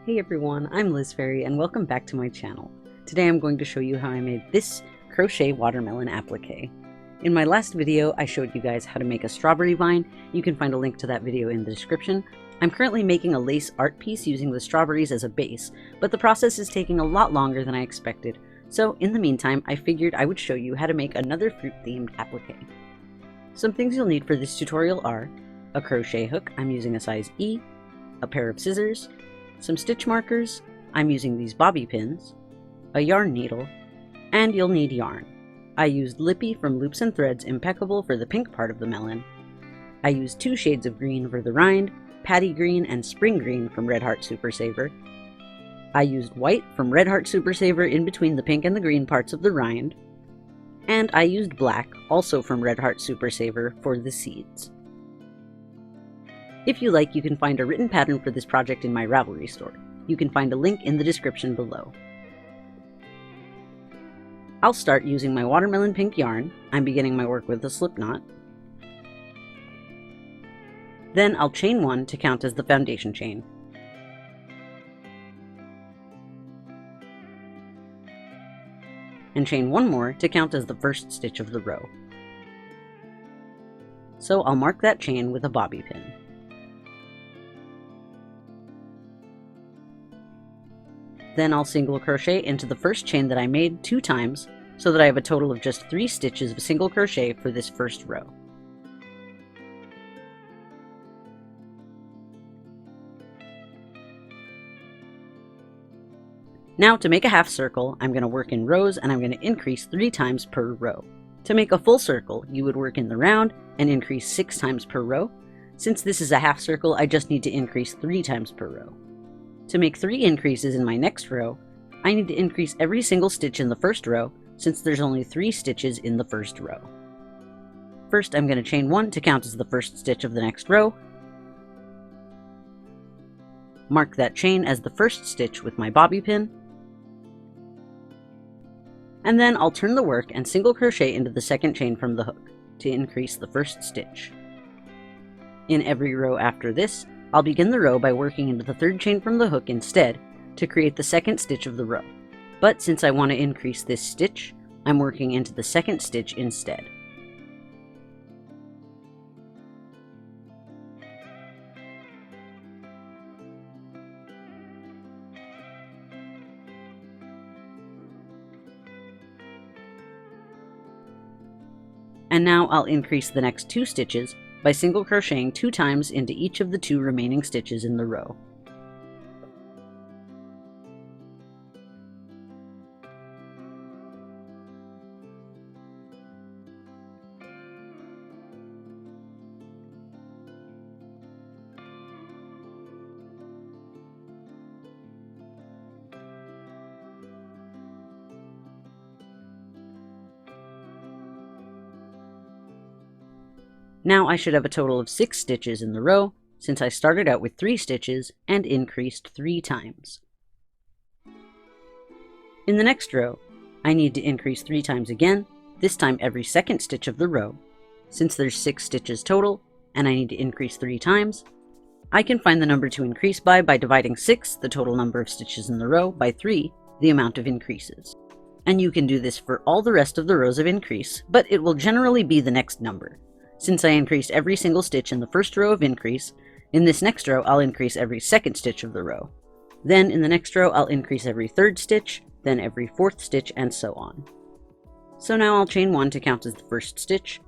Hey everyone, I'm Liz Fairy and welcome back to my channel. Today I'm going to show you how I made this crochet watermelon applique. In my last video, I showed you guys how to make a strawberry vine. You can find a link to that video in the description. I'm currently making a lace art piece using the strawberries as a base, but the process is taking a lot longer than I expected. So in the meantime, I figured I would show you how to make another fruit-themed applique. Some things you'll need for this tutorial are a crochet hook, I'm using a size E, a pair of scissors, some stitch markers, I'm using these bobby pins, a yarn needle, and you'll need yarn. I used Lippy from Loops and Threads Impeccable for the pink part of the melon. I used 2 shades of green for the rind, Patty Green and Spring Green from Red Heart Super Saver. I used white from Red Heart Super Saver in between the pink and the green parts of the rind. And I used black, also from Red Heart Super Saver, for the seeds. If you like, you can find a written pattern for this project in my Ravelry store. You can find a link in the description below. I'll start using my watermelon pink yarn. I'm beginning my work with a slip knot. Then I'll chain 1 to count as the foundation chain. And chain 1 more to count as the first stitch of the row. So I'll mark that chain with a bobby pin. Then I'll single crochet into the first chain that I made 2 times, so that I have a total of just 3 stitches of single crochet for this first row. Now to make a half circle, I'm going to work in rows and I'm going to increase 3 times per row. To make a full circle, you would work in the round and increase 6 times per row. Since this is a half circle, I just need to increase 3 times per row. To make 3 increases in my next row, I need to increase every single stitch in the first row, since there's only 3 stitches in the first row. First, I'm going to chain 1 to count as the first stitch of the next row. Mark that chain as the first stitch with my bobby pin. And then I'll turn the work and single crochet into the second chain from the hook to increase the first stitch. In every row after this, I'll begin the row by working into the third chain from the hook instead to create the second stitch of the row. But since I want to increase this stitch, I'm working into the second stitch instead. And now I'll increase the next 2 stitches by single crocheting 2 times into each of the 2 remaining stitches in the row. Now I should have a total of 6 stitches in the row, since I started out with 3 stitches and increased 3 times. In the next row, I need to increase 3 times again, this time every second stitch of the row. Since there's 6 stitches total, and I need to increase 3 times, I can find the number to increase by dividing 6, the total number of stitches in the row, by 3, the amount of increases. And you can do this for all the rest of the rows of increase, but it will generally be the next number. Since I increased every single stitch in the first row of increase, in this next row I'll increase every second stitch of the row. Then in the next row I'll increase every third stitch, then every fourth stitch, and so on. So now I'll chain 1 to count as the first stitch.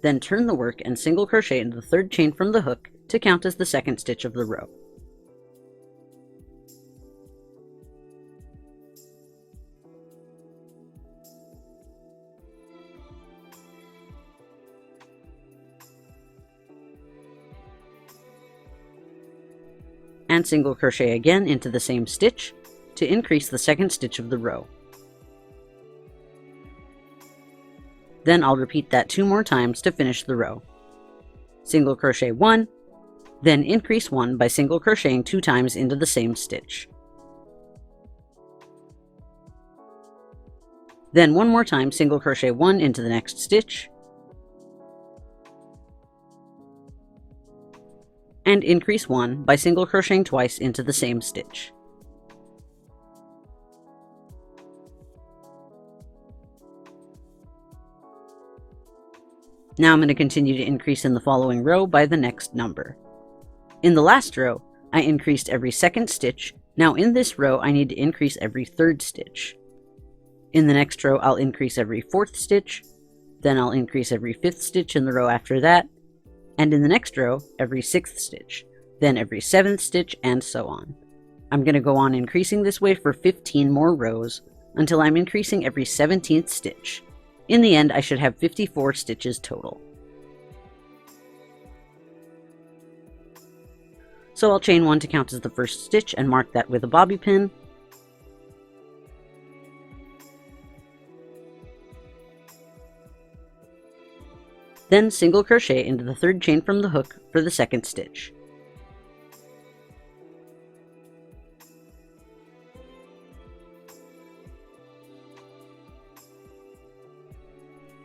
Then turn the work and single crochet into the third chain from the hook to count as the second stitch of the row. And single crochet again into the same stitch to increase the second stitch of the row. Then I'll repeat that 2 more times to finish the row. Single crochet 1, then increase 1 by single crocheting 2 times into the same stitch. Then one more time, single crochet 1 into the next stitch, and increase 1 by single crocheting twice into the same stitch. Now I'm going to continue to increase in the following row by the next number. In the last row, I increased every second stitch. Now in this row, I need to increase every third stitch. In the next row, I'll increase every fourth stitch, then I'll increase every fifth stitch in the row after that, and in the next row, every sixth stitch, then every seventh stitch, and so on. I'm going to go on increasing this way for 15 more rows until I'm increasing every 17th stitch. In the end, I should have 54 stitches total. So I'll chain 1 to count as the first stitch and mark that with a bobby pin. Then single crochet into the third chain from the hook for the second stitch.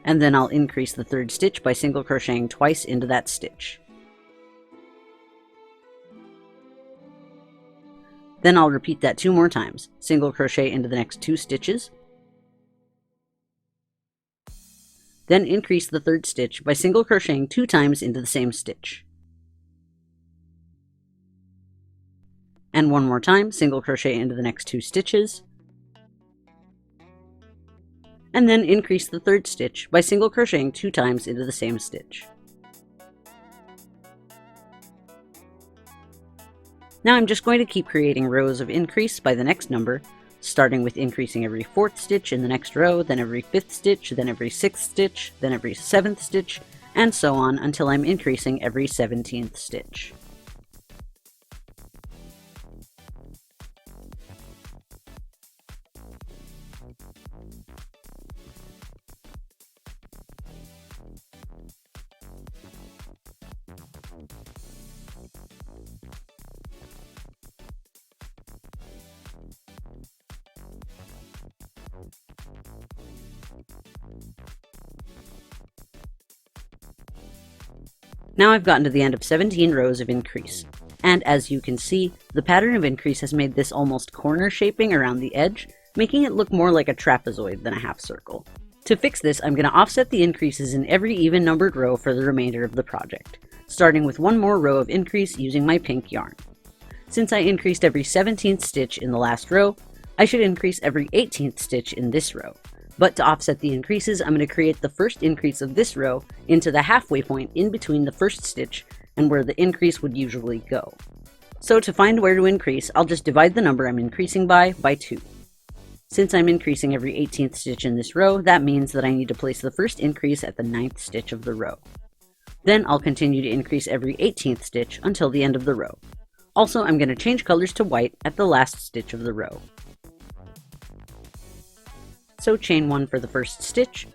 And then I'll increase the third stitch by single crocheting twice into that stitch. Then I'll repeat that 2 more times, single crochet into the next 2 stitches, then increase the third stitch by single crocheting 2 times into the same stitch. And 1 more time, single crochet into the next 2 stitches, and then increase the third stitch by single crocheting 2 times into the same stitch. Now I'm just going to keep creating rows of increase by the next number, starting with increasing every 4th stitch in the next row, then every 5th stitch, then every 6th stitch, then every 7th stitch, and so on until I'm increasing every 17th stitch. Now I've gotten to the end of 17 rows of increase, and as you can see, the pattern of increase has made this almost corner shaping around the edge, making it look more like a trapezoid than a half circle. To fix this, I'm going to offset the increases in every even numbered row for the remainder of the project, starting with 1 more row of increase using my pink yarn. Since I increased every 17th stitch in the last row, I should increase every 18th stitch in this row. But to offset the increases, I'm going to create the first increase of this row into the halfway point in between the first stitch and where the increase would usually go. So to find where to increase, I'll just divide the number I'm increasing by 2. Since I'm increasing every 18th stitch in this row, that means that I need to place the first increase at the 9th stitch of the row. Then I'll continue to increase every 18th stitch until the end of the row. Also, I'm going to change colors to white at the last stitch of the row. So chain 1 for the first stitch,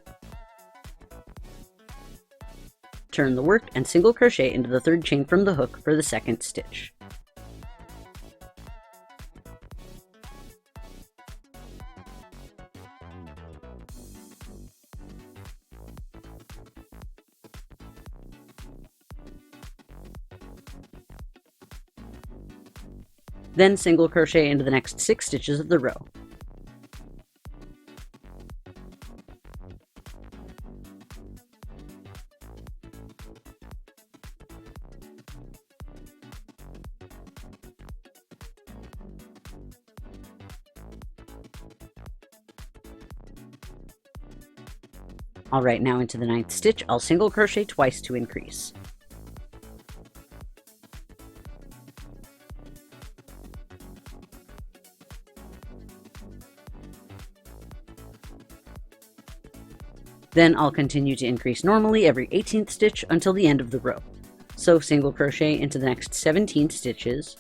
turn the work, and single crochet into the third chain from the hook for the second stitch. Then single crochet into the next 6 stitches of the row. Alright, now into the 9th stitch, I'll single crochet twice to increase. Then I'll continue to increase normally every 18th stitch until the end of the row. So single crochet into the next 17 stitches,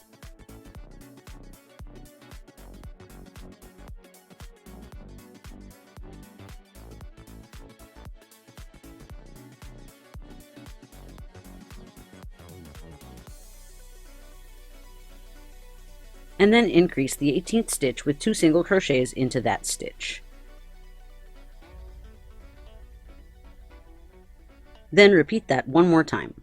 and then increase the 18th stitch with 2 single crochets into that stitch. Then repeat that one more time.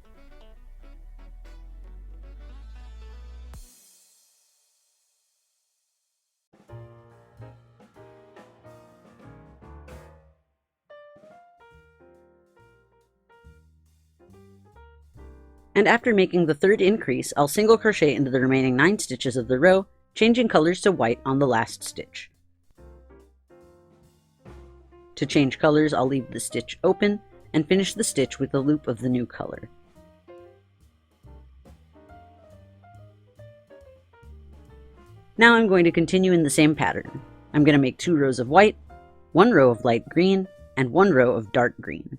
And after making the third increase, I'll single crochet into the remaining 9 stitches of the row, changing colors to white on the last stitch. To change colors, I'll leave the stitch open and finish the stitch with the loop of the new color. Now I'm going to continue in the same pattern. I'm going to make 2 rows of white, 1 row of light green, and 1 row of dark green.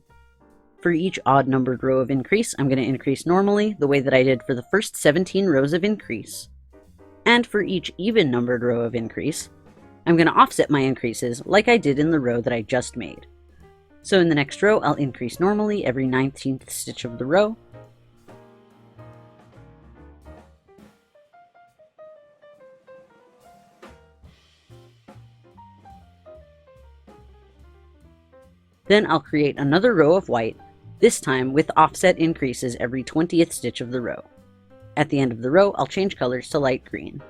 For each odd numbered row of increase, I'm going to increase normally, the way that I did for the first 17 rows of increase. And for each even numbered row of increase, I'm going to offset my increases like I did in the row that I just made. So in the next row, I'll increase normally every 19th stitch of the row. Then I'll create another row of white, this time with offset increases every 20th stitch of the row. At the end of the row, I'll change colors to light green.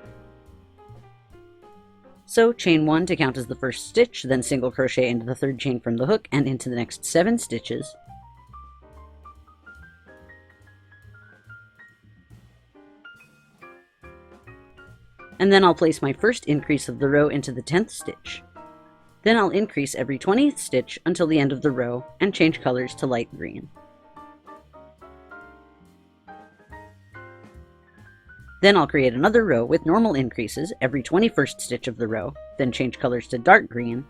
So chain 1 to count as the first stitch, then single crochet into the third chain from the hook and into the next 7 stitches. And then I'll place my first increase of the row into the 10th stitch. Then I'll increase every 20th stitch until the end of the row and change colors to light green. Then I'll create another row with normal increases every 21st stitch of the row, then change colors to dark green.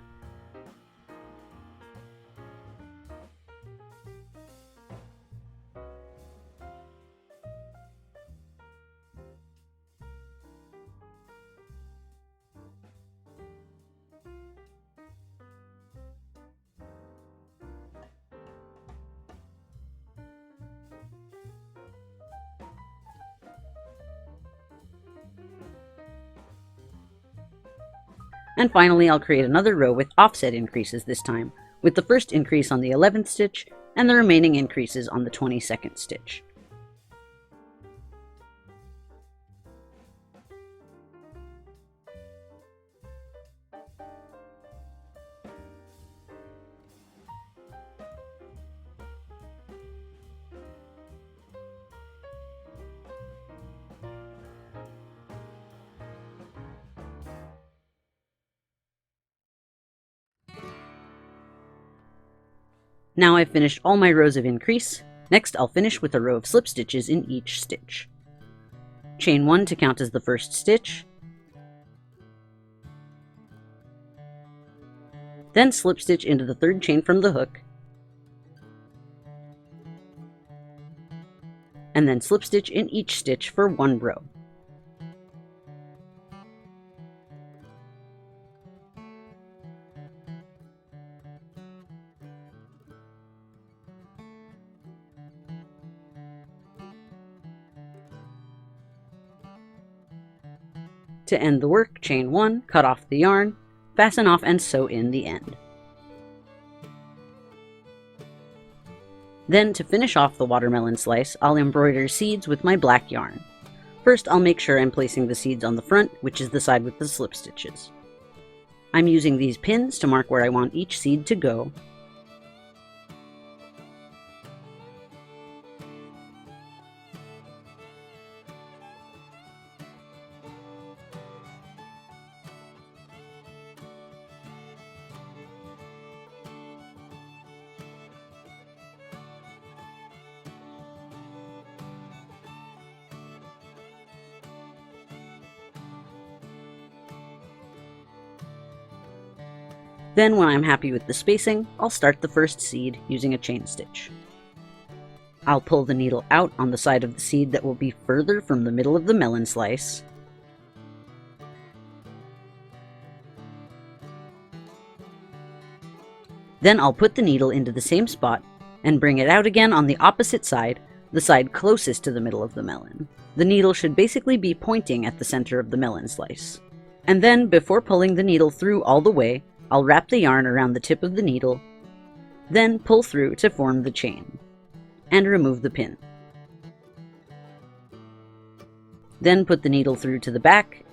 And finally, I'll create another row with offset increases this time, with the first increase on the 11th stitch and the remaining increases on the 22nd stitch. Now I've finished all my rows of increase. Next I'll finish with a row of slip stitches in each stitch. Chain 1 to count as the first stitch, then slip stitch into the third chain from the hook, and then slip stitch in each stitch for 1 row. To end the work, chain 1, cut off the yarn, fasten off and sew in the end. Then to finish off the watermelon slice, I'll embroider seeds with my black yarn. First, I'll make sure I'm placing the seeds on the front, which is the side with the slip stitches. I'm using these pins to mark where I want each seed to go. Then when I'm happy with the spacing, I'll start the first seed using a chain stitch. I'll pull the needle out on the side of the seed that will be further from the middle of the melon slice. Then I'll put the needle into the same spot and bring it out again on the opposite side, the side closest to the middle of the melon. The needle should basically be pointing at the center of the melon slice. And then, before pulling the needle through all the way, I'll wrap the yarn around the tip of the needle, then pull through to form the chain. and remove the pin. Then put the needle through to the back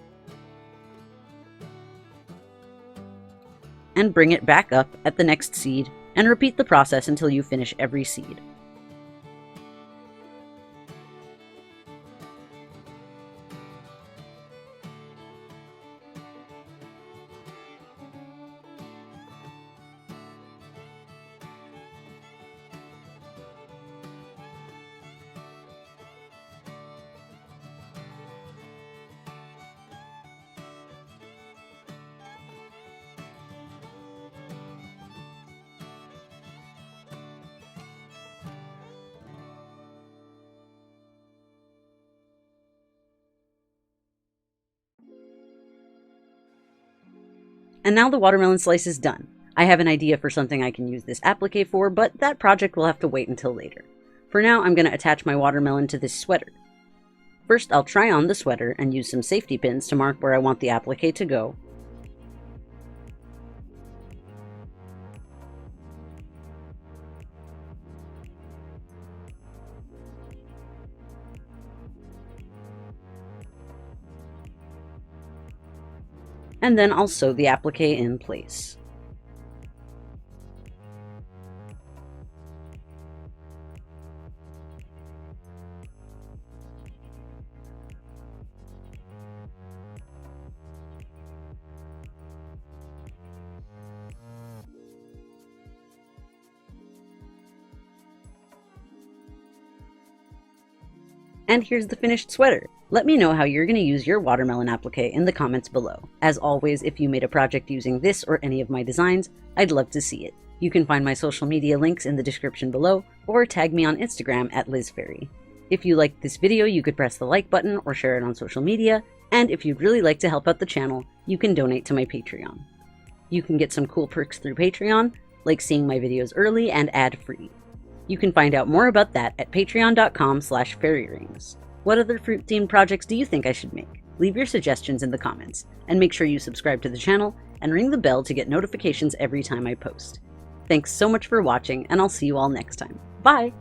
and bring it back up at the next seed, and repeat the process until you finish every seed. And now the watermelon slice is done. I have an idea for something I can use this applique for, but that project will have to wait until later. For now, I'm going to attach my watermelon to this sweater. First, I'll try on the sweater and use some safety pins to mark where I want the applique to go. And then I'll sew the applique in place. And here's the finished sweater. Let me know how you're going to use your watermelon applique in the comments below. As always, if you made a project using this or any of my designs, I'd love to see it. You can find my social media links in the description below, or tag me on Instagram at LizFairy. If you liked this video, you could press the like button or share it on social media, and if you'd really like to help out the channel, you can donate to my Patreon. You can get some cool perks through Patreon, like seeing my videos early and ad-free. You can find out more about that at patreon.com/fairyrings. What other fruit-themed projects do you think I should make? Leave your suggestions in the comments, and make sure you subscribe to the channel and ring the bell to get notifications every time I post. Thanks so much for watching, and I'll see you all next time. Bye!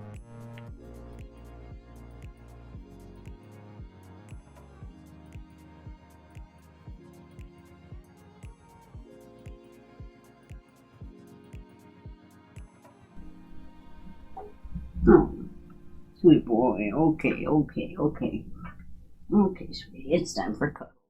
Oh, sweet boy. Okay, sweetie. It's time for cuddles.